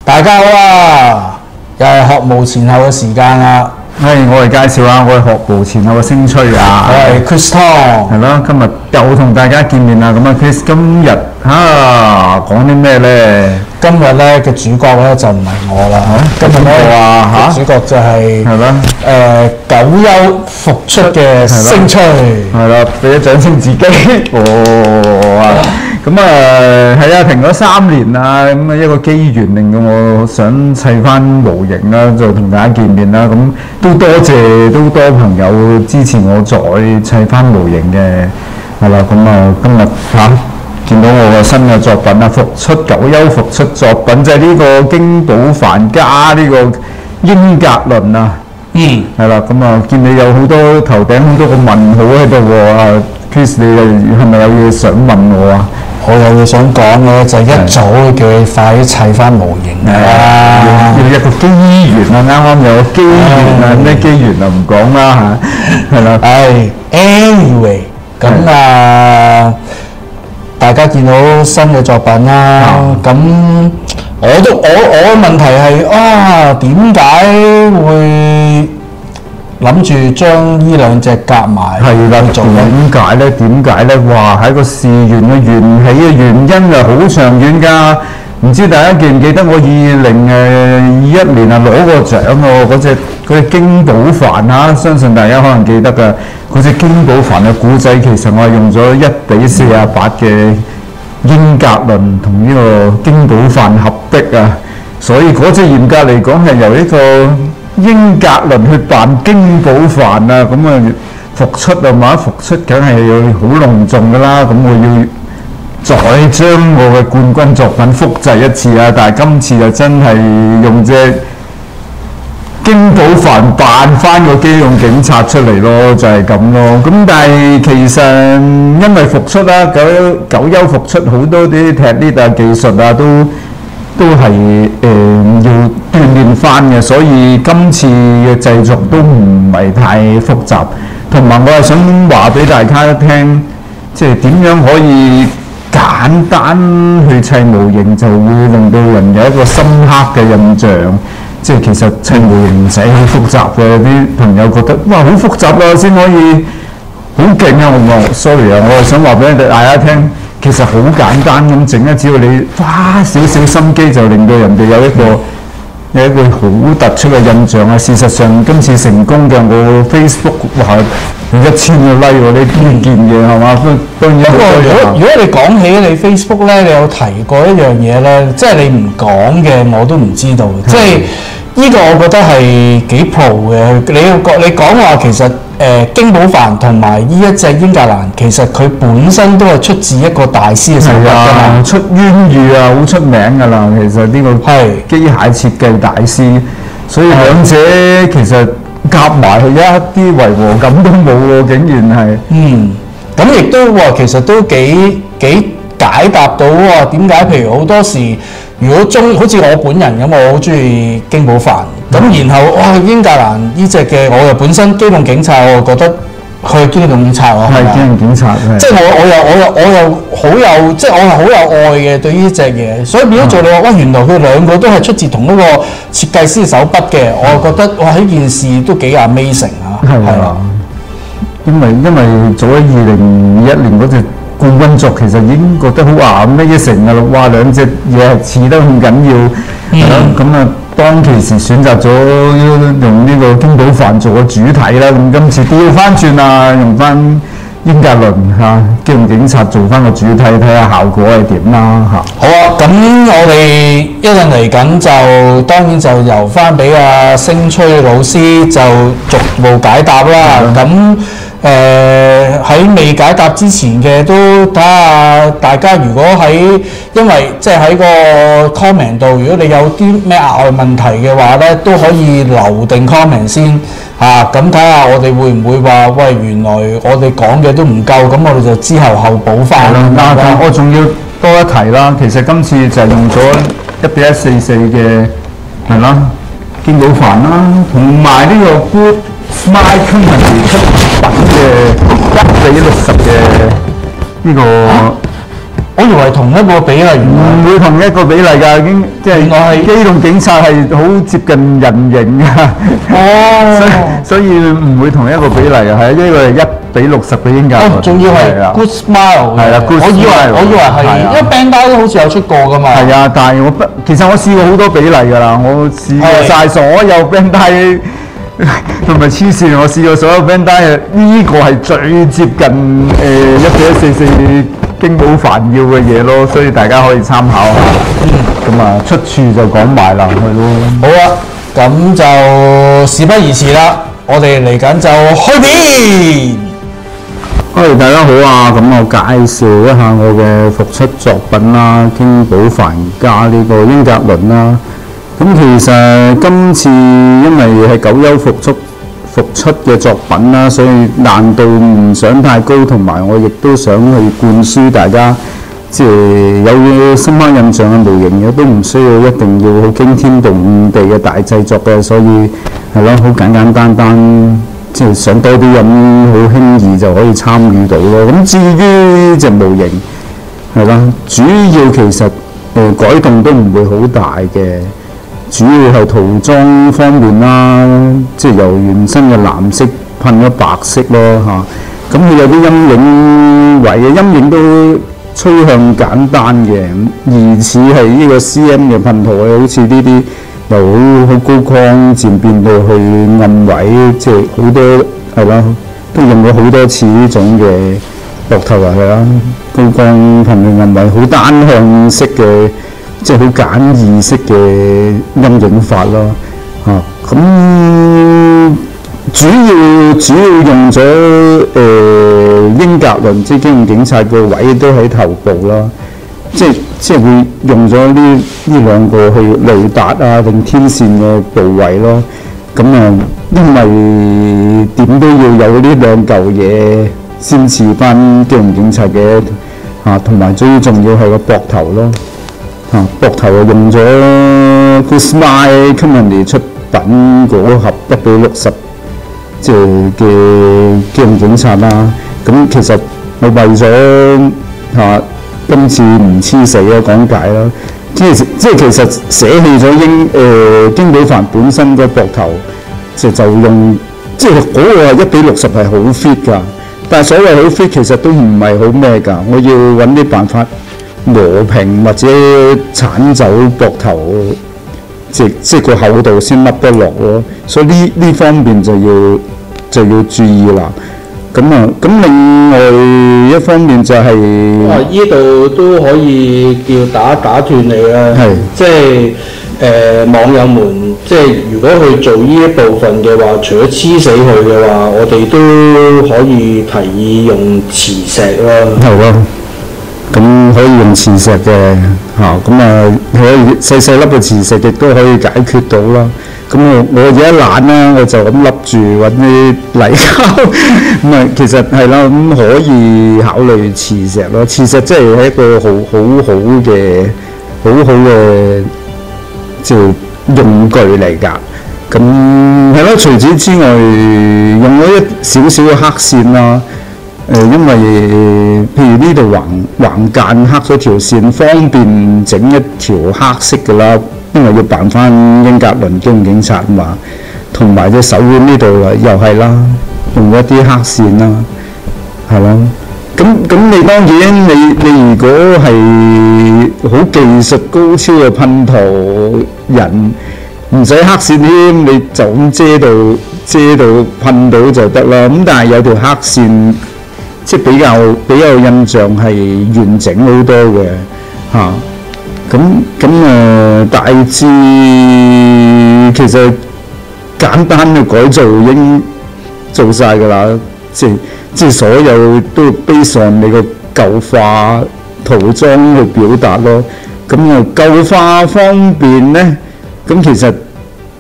大家好啊！又係學無前後嘅時間啦。我嚟介紹下，我係學無前後嘅星吹啊。我係 Chris Tong。係咯，今日又同大家見面啦。咁啊，Chris 今日講啲咩咧？今日咧嘅主角咧就唔係我啦。今日咧主角就係久休復出嘅星吹。係啦，俾啲掌聲自己。咁係啊，停咗3年啦，咁啊一個機緣令到我想砌翻模型啦，就同大家見面啦。咁都多謝都多朋友支持我再砌翻模型嘅，係啦。咁啊今日見到我個新嘅作品啊，久休復出作品就係呢個京寶梵加呢個英格倫啊。係啦，咁啊見你有好多頭頂好多個問號喺度喎。Chris 你係咪有嘢想問我啊？我有嘢想講嘅就係一早叫你快啲砌翻模型啦，要一個機緣啊！啱啱有個機緣啊，咩機緣啊唔講啦嚇，係啦。anyway 咁大家見到新嘅作品啦，咁我嘅問題係點解會諗住將呢兩隻夾埋係啦，點解咧？哇！喺個事源嘅緣起嘅原因啊，好長遠㗎。唔知大家記唔記得我2021年攞過獎喎？嗰隻京寶梵啊，相信大家可能記得㗎。嗰隻京寶梵嘅古仔其實我係用咗1:48嘅英格倫同呢個京寶梵合璧啊，所以嗰隻嚴格嚟講係由呢個英格倫去扮京寶梵啊，咁啊復出啊嘛，復出梗係要好隆重噶啦，咁我要再將我嘅冠軍作品複製一次啊！但係今次就真係用隻京寶梵扮翻個機動警察出嚟咯，就係咁咯。咁但係其實因為復出啦，久休復出好多啲踢呢啊技術啊都係要鍛鍊翻嘅，所以今次嘅製作都唔係太複雜，同埋我係想話俾大家聽，即係點樣可以簡單去砌模型，就會令到人有一個深刻嘅印象。即係其實砌模型唔使好複雜嘅，啲朋友覺得哇好複雜啊，先可以好勁啊！我 sorry 啊，我係想話俾大家聽。其實好簡單咁整咧，只要你花少少心機，就令到人哋有一個好突出嘅印象啊！事實上，今次成功嘅我 Facebook 話有1000個 like 喎，呢件嘢係嘛？當然如果你講起你 Facebook 咧，你有提過一樣嘢咧，即係你唔講嘅我都唔知道，即係呢個我覺得係幾 pro 嘅。你講話其實京寶梵同埋呢一隻英格蘭，其實佢本身都係出自一個大師嘅手筆㗎嘛，出淵源啊，好出名㗎啦。其實呢個係機械設計大師，所以兩者其實夾埋去一啲違和感都冇喎，竟然係。咁亦都其實都幾解答到點解？譬如好多時，如果好似我本人咁，我好中意京寶梵。咁然後英格蘭呢隻嘅，我又本身機動警察，我又覺得佢係機動警察喎。係機動警察，即係我又好有，即係我係好有愛嘅對呢隻嘢，所以變咗做你話原來佢兩個都係出自同一個設計師手筆嘅，我又覺得呢件事都幾 amazing 啊！係啊，因為做咗2021年嗰隻冠軍作，其實已經覺得好amazing㗎啦！哇，兩隻嘢係似得咁緊要，咁啊〜當其時選擇咗用呢個京寶梵做個主體啦，咁今次調翻轉啊，用翻英格倫機動警察做翻個主體，睇下效果係點啦嚇。好啊，咁我哋一陣嚟緊就當然就由翻俾阿星吹老師就逐步解答啦。咁喺未解答之前嘅都睇下大家，如果因為即係喺個 comment 度，如果你有啲咩額外問題嘅話咧，都可以留定 comment 先嚇。咁睇下我哋會唔會話喂，原來我哋講嘅都唔夠，咁我哋就之後補翻。我仲要多一提啦，其實今次就係用咗1:144嘅係啦，京寶梵啦，同埋呢個 Good Smile Company 出品嘅1:60嘅呢個我以為同一個比例，原來唔會同一個比例㗎，已經即原來係係機動警察係好接近人形㗎，所以唔會同一個比例嘅，係呢個係1:60嘅英格倫，仲要係 Good Smile 係啦，Good 我以為 Smile，係，係啊因為 Bandai 都好似有出過㗎嘛。係啊，但係其實我試過好多比例㗎啦，我試過晒所有 Bandai。同埋黐線，我試過所有 Bandai，呢個係最接近1:144京寶凡要嘅嘢咯，所以大家可以參考下。咁啊，出處就講埋啦，係咯。好啊，咁就事不宜遲啦，我哋嚟緊就開片。大家好啊！咁我介紹一下我嘅復出作品啦，京寶凡加呢個英格倫啦。咁其實今次因為係久休復出嘅作品啦，所以難度唔想太高，同埋我亦都想去灌輸大家，即係有深刻印象嘅模型嘅，都唔需要一定要好驚天動地嘅大製作嘅，所以係咯，好簡簡單單，即係想多啲人好輕易就可以參與到咯。咁至於隻模型係啦，主要其實改動都唔會好大嘅。主要係塗裝方面啦，即係由原身嘅藍色噴咗白色咯嚇。咁佢有啲陰影位嘅陰影都趨向簡單嘅，疑似係呢個 CM 嘅噴塗啊，好似呢啲由好高光漸變到去暗位，即係好多係啦，都用咗好多次呢種嘅膊頭啊，係啦，高光噴去暗位，好單向式嘅。即係好簡易式嘅陰影法咯，咁主要用咗英格倫即係機動警察個位都喺頭部啦，即係會用咗呢兩個去雷達啊定天線嘅部位咯。咁因為點都要有呢兩嚿嘢先似翻機動警察嘅同埋最重要係個膊頭咯。膊頭用咗 Good Smile Company 出品嗰盒1:60，即係嘅機動警察啦。咁其實我為咗今次唔黐死啊講解啦，即係其實捨棄咗京寶凡本身個膊頭，就用即係嗰個1:60係好 fit 㗎。但係所謂好 fit 其實都唔係好咩㗎，我要揾啲辦法。磨平或者剷走膊頭，即係個厚度先笠得落咯，所以呢方面就要注意啦。咁另外一方面就係依度都可以叫打斷你啦，即係網友們，即係如果去做呢一部分嘅話，除咗黐死佢嘅話，我哋都可以提議用磁石啦。係咯。咁可以用磁石嘅可以細粒嘅磁石亦都可以解決到啦。咁我而家懶啦，我就咁笠住揾啲泥膠咁其實係啦，咁可以考慮磁石咯。磁石真係一個好嘅即係用具嚟㗎。咁係咯，除此之外用咗一少少嘅黑線啦。因為譬如呢度橫間黑咗條線，方便整一條黑色嘅啦，因為要扮翻英格倫機動警察嘛。同埋隻手腕呢度又係啦，用一啲黑線啦，係咯。咁你當然你如果係好技術高超嘅噴塗人，唔使黑線添，你就咁遮到噴到就得啦。咁但係有條黑線。即係比較印象係完整好多嘅大致其實簡單嘅改造已經做晒㗎啦，即係所有都 base on你個舊化塗裝去表達咯。舊化方面咧，咁其實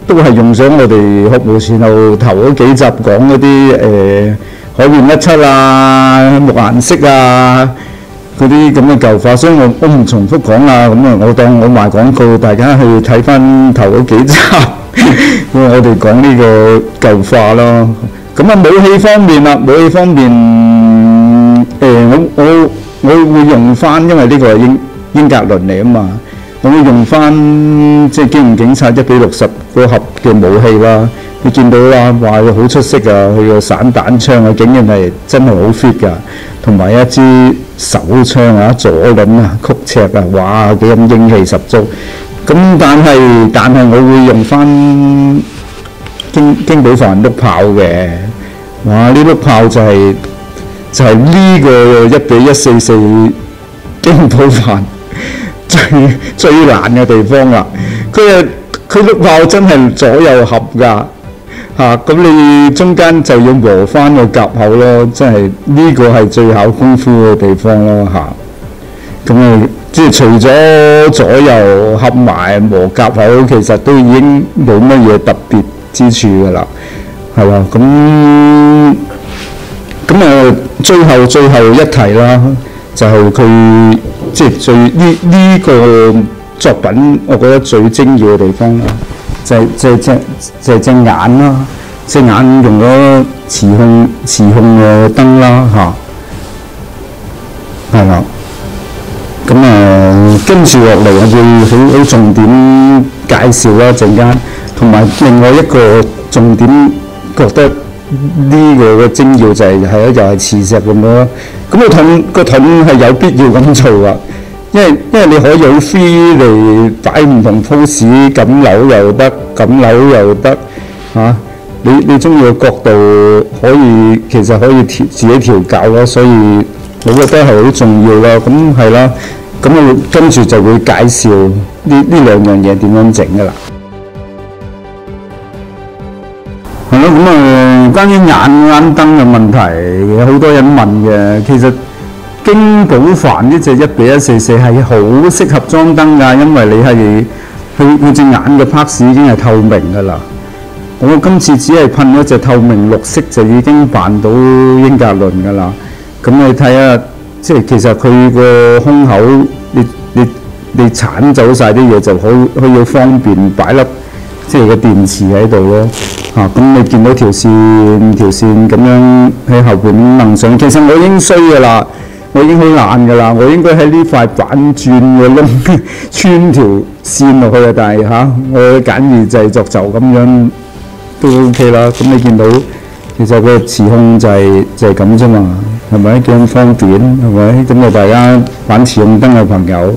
都係用咗我哋學無前後頭嗰幾集講嗰啲海綿17啊、木顏色啊嗰啲咁嘅舊化，所以我唔重複講啦。我當我賣廣告，大家去睇翻頭嗰幾集，我哋講呢個舊化咯。武器方面啦，我我會用翻，因為呢個係英格倫嚟啊嘛，我會用翻即係警唔警察1:60嗰盒嘅武器啦。你見到啦，話佢好出色啊！佢個散彈槍啊，竟然係真係好 fit 㗎，同埋一支手槍啊，左輪啊，曲尺啊，哇，幾咁英氣十足。咁但係我會用翻京寶凡碌炮嘅，哇！呢碌炮就係呢個1:144京寶凡最難嘅地方啦。佢碌炮真係左右合㗎。咁你中間就要磨翻個夾口咯，真係呢個係最考功夫嘅地方咯咁即係除咗左右合埋磨夾口，其實都已經冇乜嘢特別之處㗎啦，係啦。最後一題啦，就係佢即係呢個作品，我覺得最精要嘅地方啦。就係隻眼啦，隻眼用咗磁控嘅燈啦係啦。跟住落嚟我會好重點介紹啦陣間，同埋另外一個重點覺得呢個嘅精要就係又係磁石咁樣。咁個盾係有必要咁做噶。因為你可以好 free 嚟擺唔同 pose， 咁扭又得，咁扭又得你中意嘅角度其實可以自己調校咯，所以我覺得係好重要啦。咁係啦，咁我跟住就會介紹呢兩樣嘢點樣整㗎啦。係咯，關於眼燈嘅問題，有好多人問嘅，其實。京寶凡呢隻1:144係好適合裝燈㗎，因為你係佢隻眼嘅 parts 已經係透明㗎啦。我今次只係噴咗隻透明綠色就已經扮到英格倫㗎啦。咁你睇下，即係其實佢個胸口，你剷走晒啲嘢就可以方便擺粒即係個電池喺度咯。咁你見到條線咁樣喺後邊掹上，其實我已經衰㗎啦。我已經好懶㗎啦，我應該喺呢塊板轉嘅窿穿條線落去啊！但係我簡易製作就咁樣都 OK 啦。咁你見到其實個磁控就係咁啫嘛，係咪幾咁方便？係咪？咁大家玩磁控燈嘅朋友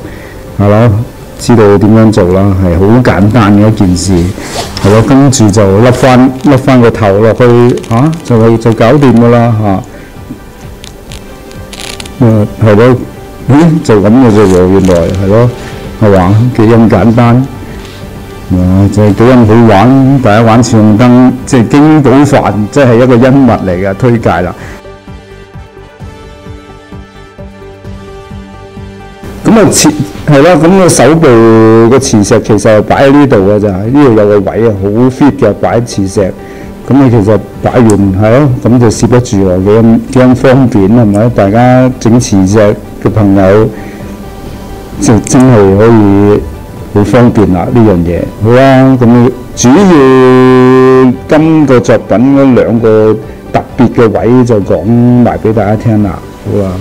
係咯，知道點樣做啦，係好簡單嘅一件事係咯。跟住就笠翻個頭落去就搞掂㗎啦係咯，就咁嘅啫喎，原來係咯，係嘛？幾咁簡單，就係幾咁好玩。大家玩磁控燈，即係京寶凡，即係一個恩物嚟嘅，推介啦。係啦，咁個手部個磁石其實係擺喺呢度嘅咋，呢度有個位啊，好 fit 嘅，擺磁石。咁你其實擺完係咯，咁就攝得住喎，幾咁方便係咪？大家整磁石嘅朋友就真係可以好方便啦呢樣嘢。好啦，咁主要今個作品嗰兩個特別嘅位就講埋俾大家聽啦。好啦。